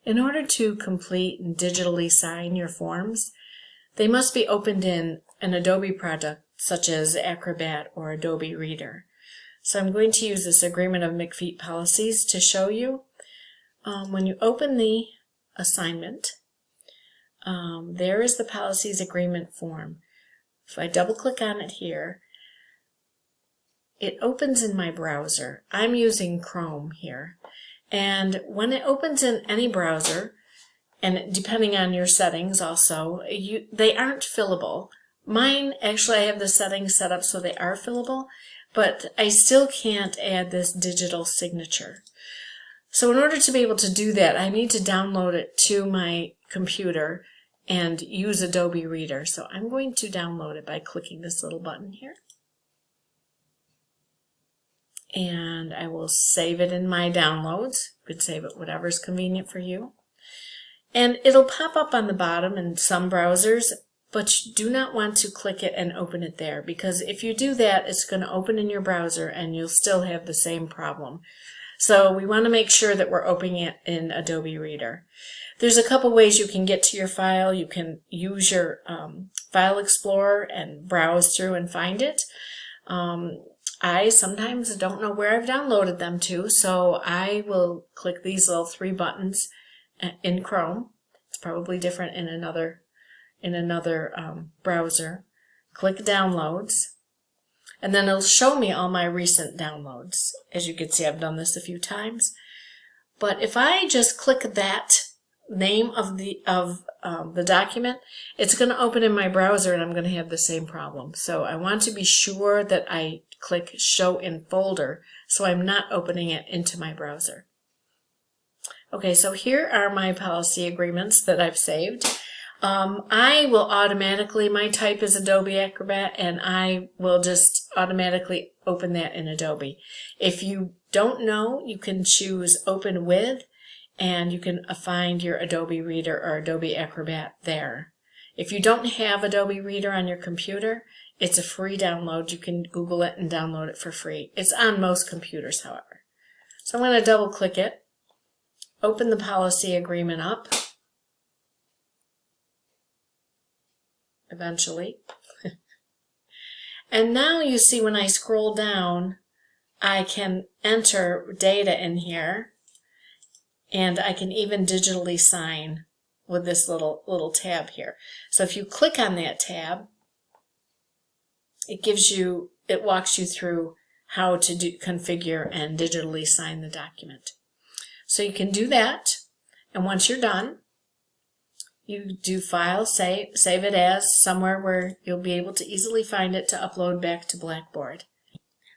In order to complete and digitally sign your forms, they must be opened in an Adobe product such as Acrobat or Adobe Reader. So I'm going to use this agreement of Macfeat policies to show you. When you open the assignment, there is the policies agreement form. If I double click on it here, it opens in my browser. I'm using Chrome here. And when it opens in any browser, and depending on your settings also, they aren't fillable. Mine, actually I have the settings set up so they are fillable, but I still can't add this digital signature. So in order to be able to do that, I need to download it to my computer and use Adobe Reader. So I'm going to download it by clicking this little button here. And I will save it in my downloads. You could save it whatever's convenient for you. And it'll pop up on the bottom in some browsers, but you do not want to click it and open it there, because if you do that, it's going to open in your browser and you'll still have the same problem. So we want to make sure that we're opening it in Adobe Reader. There's a couple ways you can get to your file. You can use your File Explorer and browse through and find it. I sometimes don't know where I've downloaded them to, so I will click these little three buttons in Chrome. It's probably different in another browser. Click Downloads, and then it'll show me all my recent downloads. As you can see, I've done this a few times. But if I just click that name of the document, it's going to open in my browser and I'm going to have the same problem. So I want to be sure that I click Show in Folder so I'm not opening it into my browser. Okay, so here are my policy agreements that I've saved. I will automatically, my type is Adobe Acrobat, and I will just automatically open that in Adobe. If you don't know, you can choose Open With, and you can find your Adobe Reader or Adobe Acrobat there. If you don't have Adobe Reader on your computer, it's a free download. You can Google it and download it for free. It's on most computers, however. So I'm going to double click it, open the policy agreement up, eventually. And now you see when I scroll down, I can enter data in here, and I can even digitally sign with this little tab here. So if you click on that tab, it walks you through how to configure and digitally sign the document. So you can do that, and once you're done, you do File, save it as somewhere where you'll be able to easily find it to upload back to Blackboard.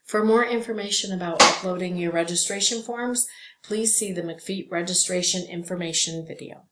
For more information about uploading your registration forms, please see the Macfeat registration information video.